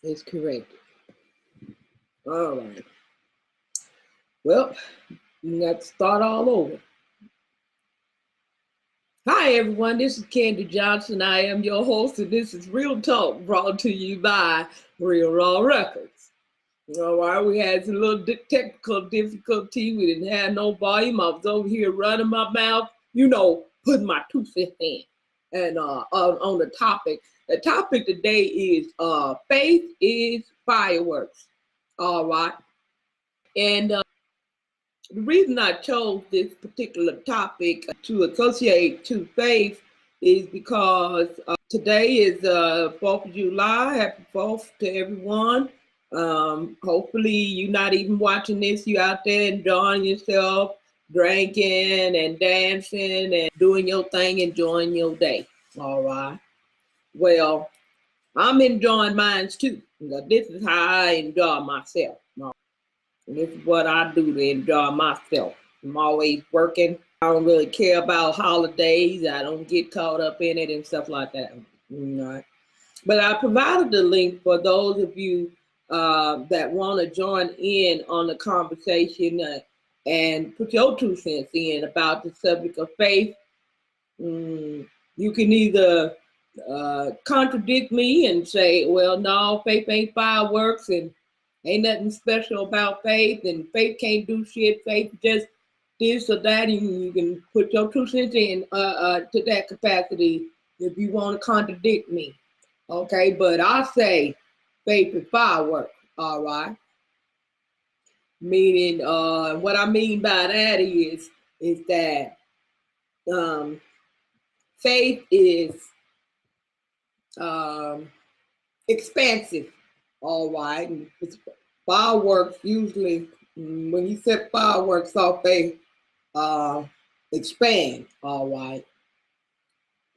is correct. All right. Well, we got to start all over. Hi, everyone. This is KanDJohnson. I am your host, and this is Real Talk brought to you by Real Raw Records. All right, we had some little technical difficulty. We didn't have no volume. I was over here running my mouth, putting my 2 cents in. And on the topic. The topic today is faith is fireworks. All right. And the reason I chose this particular topic to associate to faith is because today is 4th of July. Happy 4th to everyone. Hopefully you're not even watching this. You out there enjoying yourself, drinking and dancing and doing your thing, enjoying your day. All right. Well, I'm enjoying mine too. This is how I enjoy myself. And this is what I do to enjoy myself. I'm always working. I don't really care about holidays. I don't get caught up in it and stuff like that. But I provided the link for those of you that want to join in on the conversation and put your 2 cents in about the subject of faith. You can either contradict me and say, well, no, faith ain't fireworks and ain't nothing special about faith, and faith can't do shit. Faith just this or that. You can put your 2 cents in to that capacity if you want to contradict me. Okay, but I say faith is fireworks. All right. Meaning, what I mean by that is that faith is expansive. All right. And fireworks usually, when you set fireworks off, they expand. All right.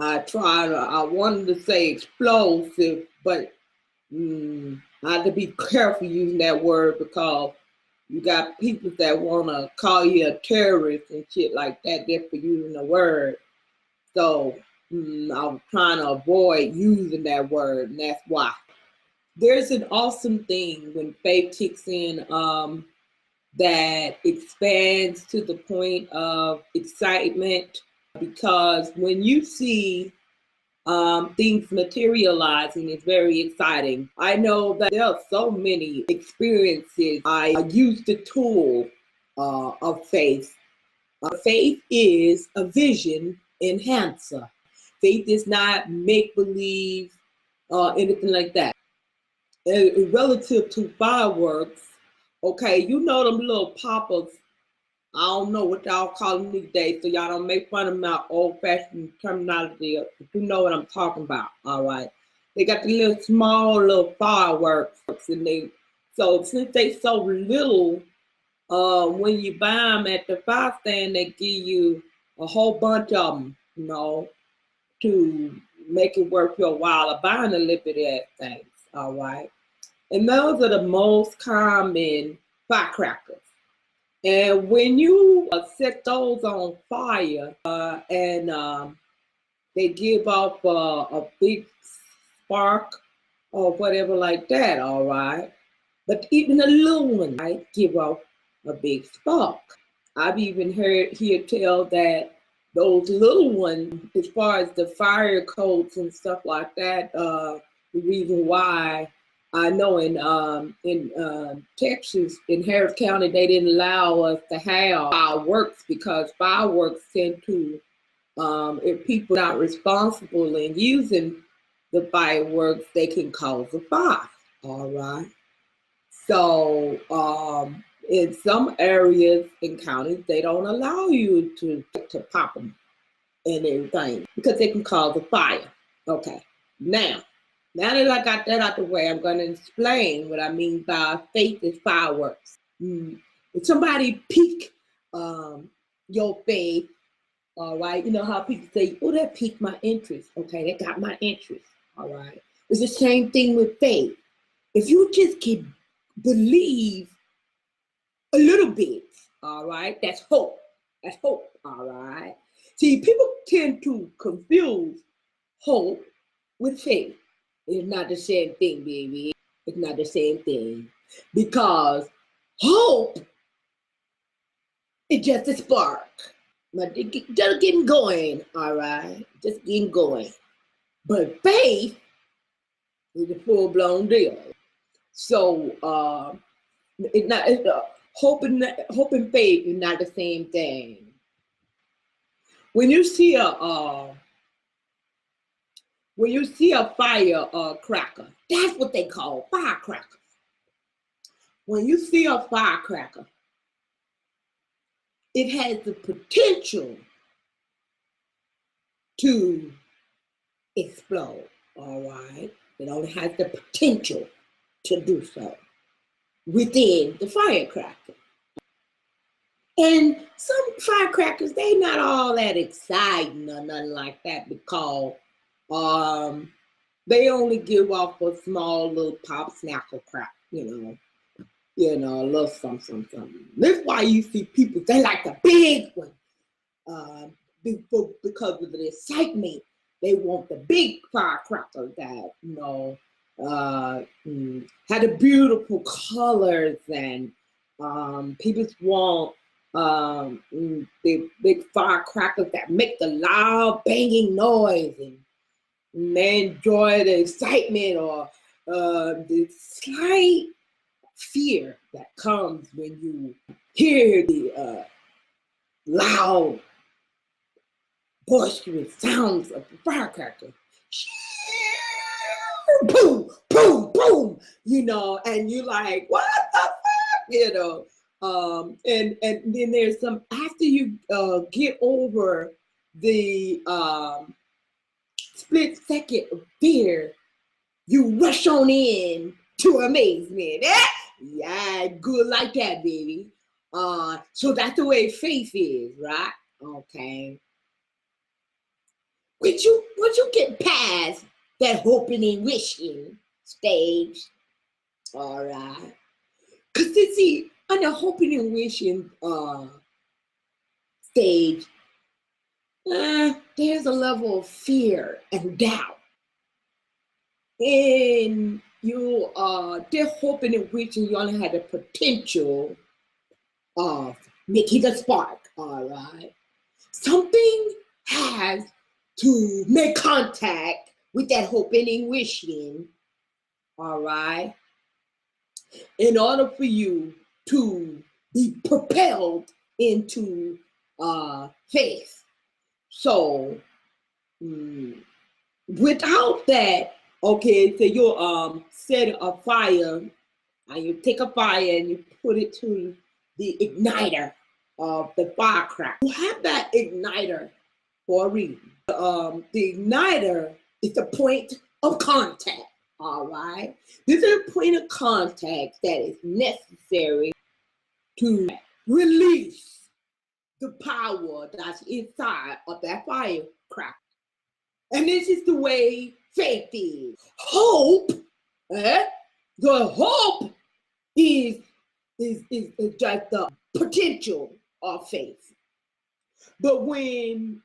I wanted to say explosive, but I had to be careful using that word because you got people that want to call you a terrorist and shit like that just for using the word. So I was trying to avoid using that word, and that's why. There's an awesome thing when faith kicks in that expands to the point of excitement, because when you see things materializing, it's very exciting. I know that there are so many experiences. I use the tool of faith. Faith is a vision enhancer. Faith is not make-believe or anything like that. Relative to fireworks, okay, you know them little poppers. I don't know what y'all call them these days, so y'all don't make fun of my old-fashioned terminology, but you know what I'm talking about, all right? They got the little small little fireworks, and so since they so little, when you buy them at the fire stand, they give you a whole bunch of them, to make it worth your while of buying a little bit of things, all right? And those are the most common firecrackers. And when you set those on fire and they give off a big spark or whatever like that, all right? But even the little ones, right, give off a big spark. I've even heard tell that those little ones, as far as the fire codes and stuff like that, the reason why I know in Texas, in Harris County, they didn't allow us to have fireworks because fireworks tend to, if people are not responsible in using the fireworks, they can cause a fire, all right? So in some areas in counties, they don't allow you to pop them and everything because they can cause a fire. Okay, now that I got that out the way, I'm going to explain what I mean by faith is fireworks. If somebody pique your faith, all right, you know how people say, oh, that piqued my interest. Okay, that got my interest, all right. It's the same thing with faith. If you just can believe a little bit, all right, that's hope. That's hope, all right. See, people tend to confuse hope with faith. It's not the same thing, baby. It's not the same thing, because hope is just a spark, but just getting going, all right, just getting going. But faith is a full-blown deal. So hope and faith is not the same thing. When you see a firecracker, that's what they call firecrackers. When you see a firecracker, it has the potential to explode, all right? It only has the potential to do so within the firecracker. And some firecrackers, they not all that exciting or nothing like that, because they only give off a small little pop, snackle crack, a little something. That's why you see people, they like the big one, because of the excitement. They want the big firecracker that, had the beautiful colors, and people want the big firecrackers that make the loud banging noise, and they enjoy the excitement or the slight fear that comes when you hear the loud, boisterous sounds of the firecracker. Boom, boom, boom, and you're like, what the fuck, and then there's some, after you get over the split second of fear, you rush on in to amazement. Yeah, good like that, baby. So that's the way faith is, right? Okay. Once you get past that hoping and wishing stage, all right? Because you see, on the hoping and wishing stage, there's a level of fear and doubt. And they're hoping and wishing you only had the potential of making a spark, all right? Something has to make contact with that hoping and wishing, all right, in order for you to be propelled into faith. So without that, okay, so you set a fire, and you take a fire and you put it to the igniter of the firecracker. You have that igniter for a reason. The igniter is the point of contact, all right? This is a point of contact that is necessary to release the power that's inside of that firecracker. And this is the way faith is. Hope, the hope is just the potential of faith. But when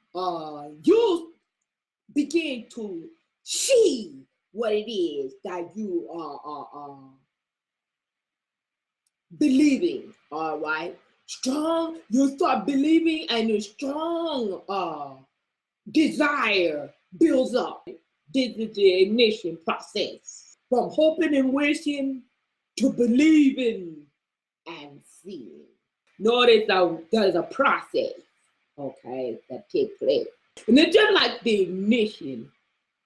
you begin to see what it is that you are believing, all right, strong, you start believing, and your strong desire builds up. This is the ignition process, from hoping and wishing to believing and seeing. Notice there's a process, okay, that takes place. And it's just like the ignition,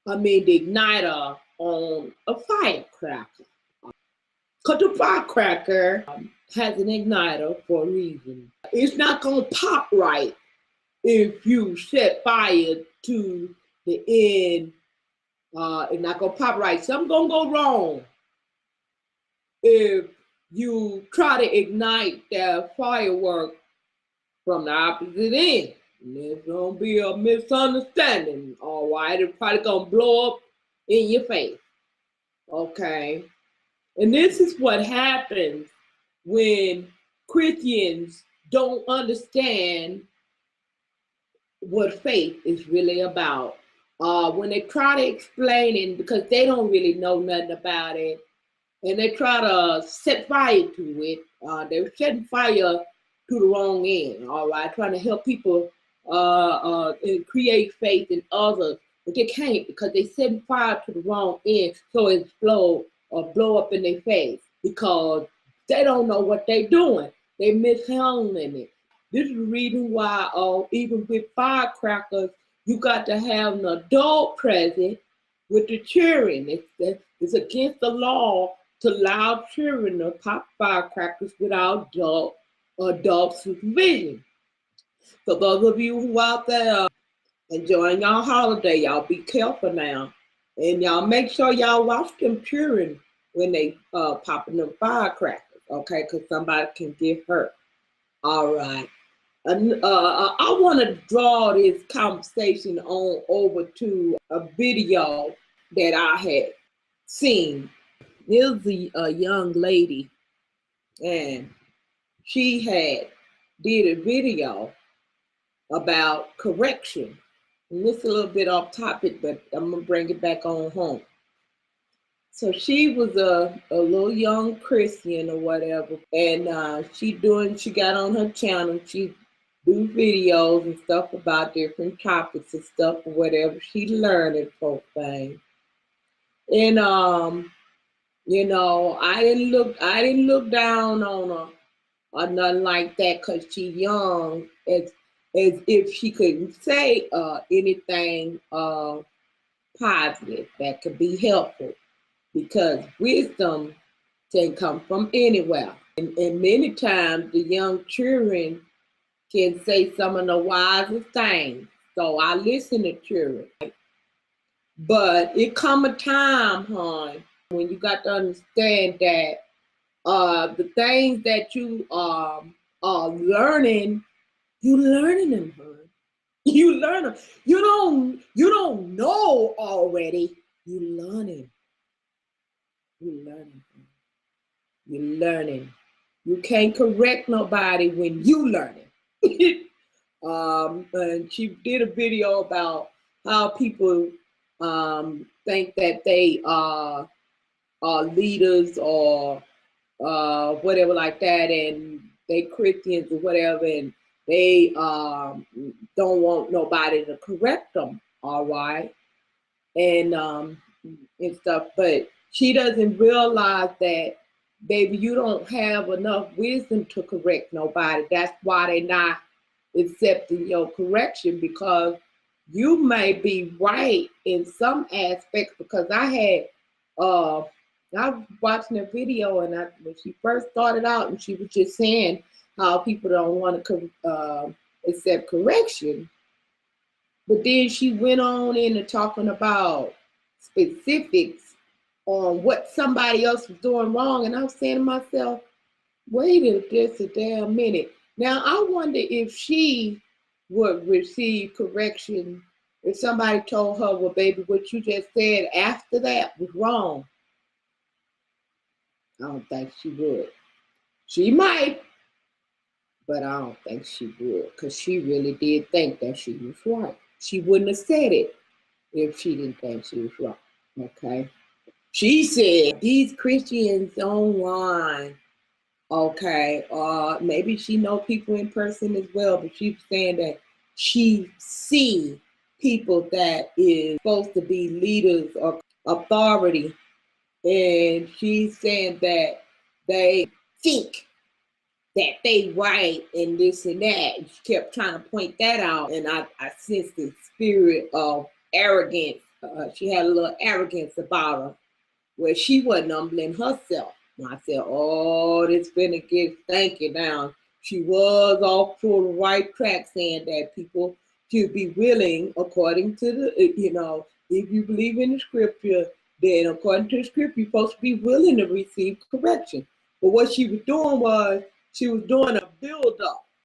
the igniter on a firecracker. Because the firecracker has an igniter for a reason. It's not going to pop right if you set fire to the end. It's not going to pop right. Something's going to go wrong if you try to ignite that firework from the opposite end. And there's going to be a misunderstanding, all right? It's probably going to blow up in your face, okay? And this is what happens when Christians don't understand what faith is really about. When they try to explain it, because they don't really know nothing about it, and they try to set fire to it. They're setting fire to the wrong end, all right, trying to help people and create faith in others, but they can't because they setting fire to the wrong end, so it explode or blow up in their face because they don't know what they're doing. They mishandling it. This is the reason why, even with firecrackers, you got to have an adult present with the children. It's against the law to allow children to pop firecrackers without adult supervision. So those of you who out there enjoying y'all holiday, y'all be careful now. And y'all make sure y'all watch them children when they popping them firecrackers, okay? Because somebody can get hurt. All right. I want to draw this conversation on over to a video that I had seen. There's a young lady, and she did a video about correction. And this is a little bit off topic, but I'm gonna bring it back on home. So she was a little young Christian or whatever, and she got on her channel. She do videos and stuff about different topics and stuff or whatever she learning for things. And you know, I didn't look down on her or nothing like that because she young, as if she couldn't say anything positive that could be helpful, because wisdom can come from anywhere. And many times the young children can say some of the wisest things. So I listen to children. But it come a time, hon, when you got to understand that the things that you are learning, you learning them, hon. You learn them. You don't know already. You learning. You learning. You learning. You can't correct nobody when you learning. And she did a video about how people think that they are leaders or whatever like that, and they Christians or whatever, and they don't want nobody to correct them, all right, and stuff. But she doesn't realize that, baby, you don't have enough wisdom to correct nobody. That's why they're not accepting your correction, because you may be right in some aspects. Because I was watching a video, and when she first started out, and she was just saying how people don't want to accept correction. But then she went on into talking about specifics on what somebody else was doing wrong. And I was saying to myself, wait just a damn minute. Now, I wonder if she would receive correction if somebody told her, well, baby, what you just said after that was wrong. I don't think she would. She might, but I don't think she would, because she really did think that she was right. She wouldn't have said it if she didn't think she was right, okay? She said, these Christians online, okay, maybe she know people in person as well, but she's saying that she see people that is supposed to be leaders or authority, and she's saying that they think that they right and this and that. And she kept trying to point that out, and I sensed the spirit of arrogance. She had a little arrogance about her, where she wasn't humbling herself. And I said, oh, this finna get stanky now. She was off to the right track, saying that people should be willing, according to the, you know, if you believe in the scripture, then according to the scripture, you're supposed to be willing to receive correction. But what she was doing was, she was doing a build-up.